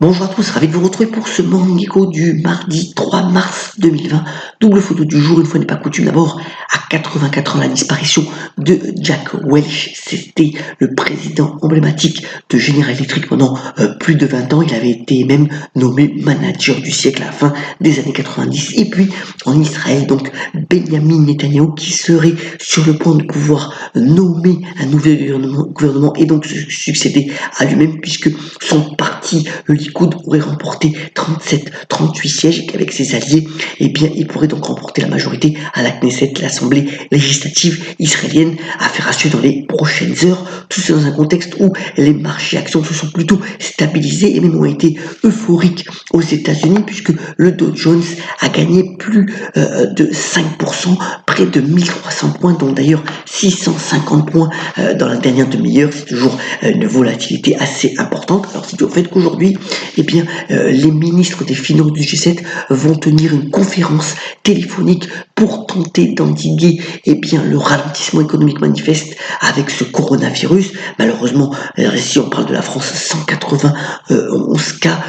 Bonjour à tous, ravi de vous retrouver pour ce Morning Echo du mardi 3 mars 2020. Double photo du jour, une fois n'est pas coutume. D'abord, à 84 ans, la disparition de Jack Welch. C'était le président emblématique de General Electric pendant plus de 20 ans. Il avait été même nommé manager du siècle à la fin des années 90. Et puis, en Israël, donc, Benjamin Netanyahu qui serait sur le point de pouvoir nommer un nouvel gouvernement et donc succéder à lui-même puisque son parti, le Likoud, aurait remporté 37-38 sièges et qu'avec ses alliés, eh bien, il pourrait donc remporter la majorité à la Knesset, l'Assemblée législative israélienne, à faire assurer dans les prochaines heures. Tout ça dans un contexte où les marchés actions se sont plutôt stabilisés et même ont été euphoriques aux États-Unis puisque le Dow Jones a gagné plus de 5%, près de 1300 points, dont d'ailleurs 650 points dans la dernière demi-heure. C'est toujours une volatilité assez importante. Alors c'est au fait qu'aujourd'hui, eh bien, les ministres des Finances du G7 vont tenir une conférence téléphonique pour tenter d'endiguer eh bien, le ralentissement économique manifeste avec ce coronavirus. Malheureusement, ici on parle de la France, 191 cas,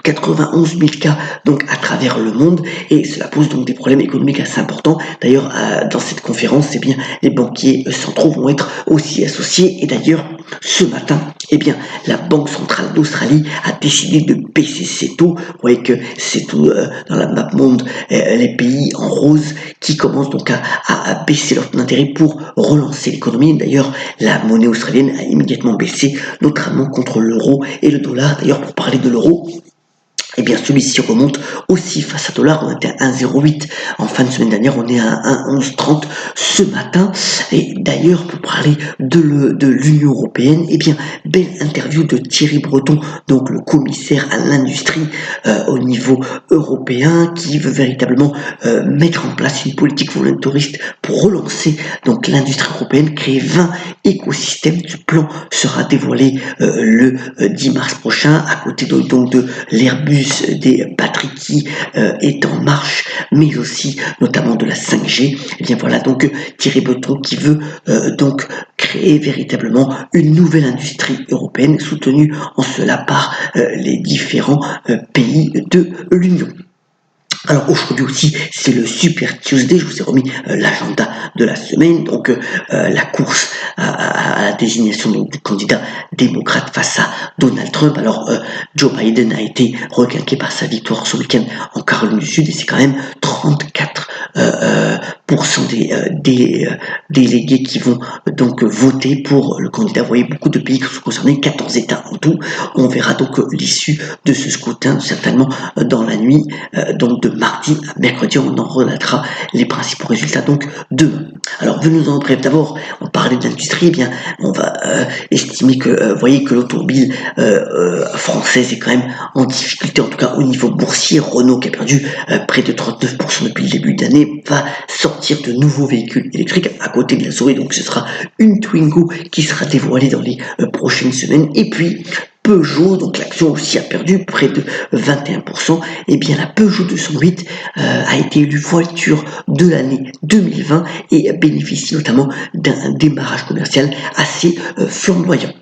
91 000 cas donc à travers le monde et cela pose donc des problèmes économiques assez importants. D'ailleurs, dans cette conférence, eh bien, les banquiers centraux vont être aussi associés et d'ailleurs, ce matin, eh bien, la Banque centrale d'Australie a décidé de baisser ses taux. Vous voyez que c'est tout dans la map monde, les pays en rose qui commencent donc à baisser leur taux d'intérêt pour relancer l'économie. D'ailleurs, la monnaie australienne a immédiatement baissé, notamment contre l'euro et le dollar. D'ailleurs, pour parler de l'euro, eh bien, celui-ci remonte aussi face à dollar. On était à 1,08 en fin de semaine dernière. On est à 1,1130 ce matin. Et d'ailleurs, pour parler de l'Union européenne, eh bien, belle interview de Thierry Breton, donc le commissaire à l'industrie au niveau européen, qui veut véritablement mettre en place une politique volontariste pour relancer donc l'industrie européenne, créer 20 écosystèmes. Ce plan sera dévoilé le 10 mars prochain, à côté donc de l'Airbus des batteries qui est en marche, mais aussi notamment de la 5G. Et bien voilà donc Thierry Breton qui veut donc créer véritablement une nouvelle industrie européenne soutenue en cela par les différents pays de l'Union. Alors aujourd'hui aussi, c'est le Super Tuesday, je vous ai remis l'agenda de la semaine, donc la course à la désignation donc, du candidat démocrate face à Donald Trump. Alors Joe Biden a été requinqué par sa victoire ce week-end en Caroline du Sud et c'est quand même 34% des délégués qui vont donc voter pour le candidat. Vous voyez, beaucoup de pays qui sont concernés, 14 États en tout. On verra donc l'issue de ce scrutin certainement dans la nuit donc de mardi à mercredi. On en relatera les principaux résultats donc demain. Alors venons en bref. D'abord, on parlait d'industrie. Eh bien, on va estimer que vous voyez que l'automobile française est quand même en difficulté, en tout cas au niveau boursier. Renault qui a perdu près de 39% depuis le début d'année va sortir de nouveaux véhicules électriques à côté de la souris. Donc ce sera une Twingo qui sera dévoilée dans les prochaines semaines. Et puis Peugeot, donc l'action aussi a perdu près de 21%, et bien la Peugeot 208 a été élue voiture de l'année 2020 et bénéficie notamment d'un démarrage commercial assez flamboyant.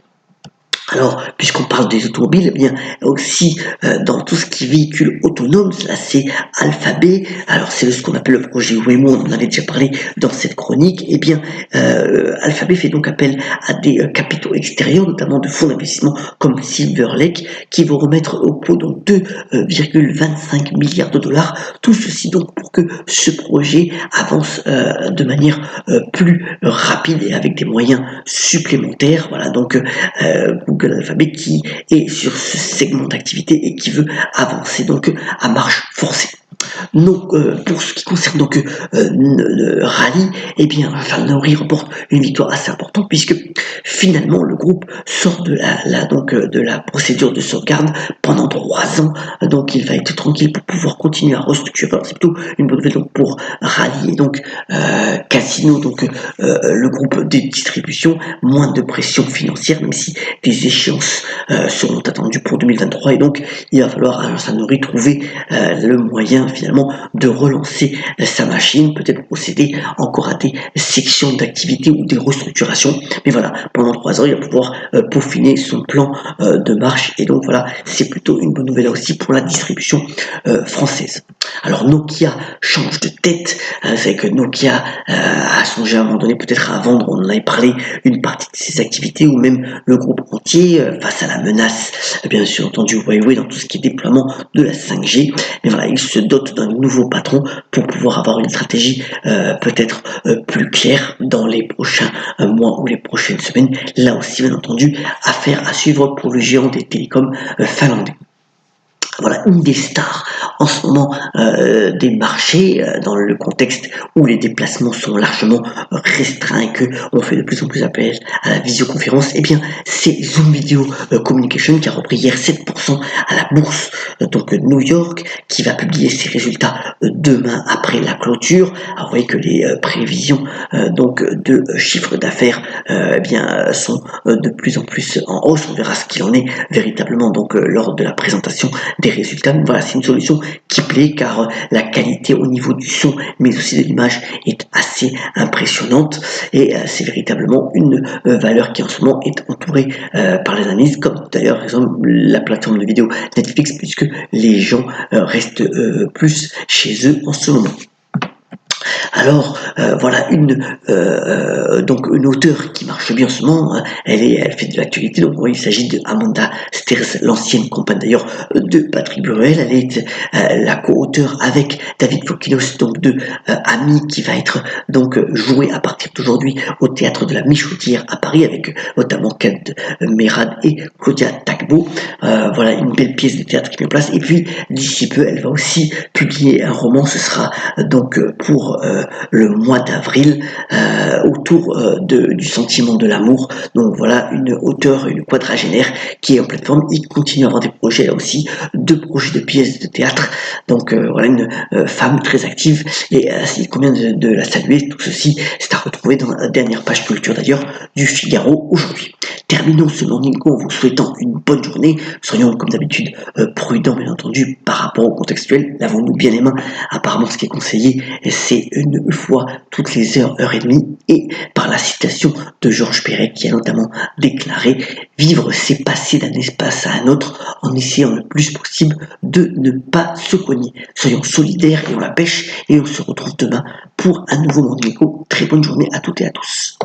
Alors, puisqu'on parle des automobiles, eh bien aussi dans tout ce qui est véhicule autonome, là c'est Alphabet. Alors c'est ce qu'on appelle le projet Waymo, on en avait déjà parlé dans cette chronique. Eh bien, Alphabet fait donc appel à des capitaux extérieurs, notamment de fonds d'investissement comme Silver Lake, qui vont remettre au pot donc 2,25 milliards de dollars. Tout ceci donc pour que ce projet avance de manière plus rapide et avec des moyens supplémentaires. Voilà donc Google Alphabet qui est sur ce segment d'activité et qui veut avancer donc à marche forcée. Donc, pour ce qui concerne donc le rallye, eh bien, Falnori remporte une victoire assez importante puisque finalement le groupe sort de de la procédure de sauvegarde pendant 3 ans. Donc, il va être tranquille pour pouvoir continuer à restructurer. Alors, c'est plutôt une bonne nouvelle donc pour rallier donc Casino, donc le groupe de distribution, moins de pression financière, même si des échéances seront attendues pour 2023 et donc il va falloir à Falnori trouver le moyen finalement moment de relancer sa machine, peut-être procéder encore à des sections d'activité ou des restructurations. Mais voilà, pendant 3 ans, il va pouvoir peaufiner son plan de marche. Et donc voilà, c'est plutôt une bonne nouvelle aussi pour la distribution française. Alors Nokia change de tête, c'est que Nokia a songé à un moment donné peut-être à vendre, on en avait parlé, une partie de ses activités ou même le groupe entier face à la menace, bien sûr entendu Huawei dans tout ce qui est déploiement de la 5G. Mais voilà, il se dote d'un nouveau patron pour pouvoir avoir une stratégie peut-être plus claire dans les prochains mois ou les prochaines semaines. Là aussi, bien entendu, affaire à suivre pour le géant des télécoms finlandais. Voilà, une des stars en ce moment des marchés, dans le contexte où les déplacements sont largement restreints et que on fait de plus en plus appel à la visioconférence, eh bien c'est Zoom Video Communication qui a repris hier 7% à la bourse donc New York, qui va publier ses résultats demain après la clôture. Alors vous voyez que les prévisions donc de chiffre d'affaires eh bien sont de plus en plus en hausse. On verra ce qu'il en est véritablement donc lors de la présentation des résultats. Mais voilà, c'est une solution qui plaît car la qualité au niveau du son mais aussi de l'image est assez impressionnante et c'est véritablement une valeur qui en ce moment est entourée par les analyses, comme d'ailleurs par exemple la plateforme de vidéo Netflix, puisque les gens restent plus chez eux en ce moment. Alors voilà donc une auteure qui marche bien en ce moment, hein. Elle fait de l'actualité, donc oui, il s'agit de Amanda Sters, l'ancienne compagne d'ailleurs de Patrick Bruel. Elle est la co-auteure avec David Fokilos, donc deux amis, qui va être donc joué à partir d'aujourd'hui au théâtre de la Michoutière à Paris avec notamment Kate Merad et Claudia Tagbo. Voilà une belle pièce de théâtre qui met en place. Et puis d'ici peu, elle va aussi publier un roman. Ce sera donc pour le mois d'avril autour du sentiment de l'amour. Donc voilà une auteure, une quadragénaire qui est en pleine forme. Il continue à avoir des projets là aussi, 2 projets de pièces de théâtre. Donc voilà une femme très active et il convient de la saluer. Tout ceci c'est à retrouver dans la dernière page culture d'ailleurs du Figaro aujourd'hui. Terminons ce morning call en vous souhaitant une bonne journée. Soyons comme d'habitude prudents bien entendu par rapport au contextuel. Lavons-nous bien les mains. Apparemment ce qui est conseillé c'est une fois toutes les heures et demie, et par la citation de Georges Perec qui a notamment déclaré « Vivre, c'est passer d'un espace à un autre en essayant le plus possible de ne pas se cogner ». Soyons solidaires et on la pêche, et on se retrouve demain pour un nouveau Morning Echo. Très bonne journée à toutes et à tous.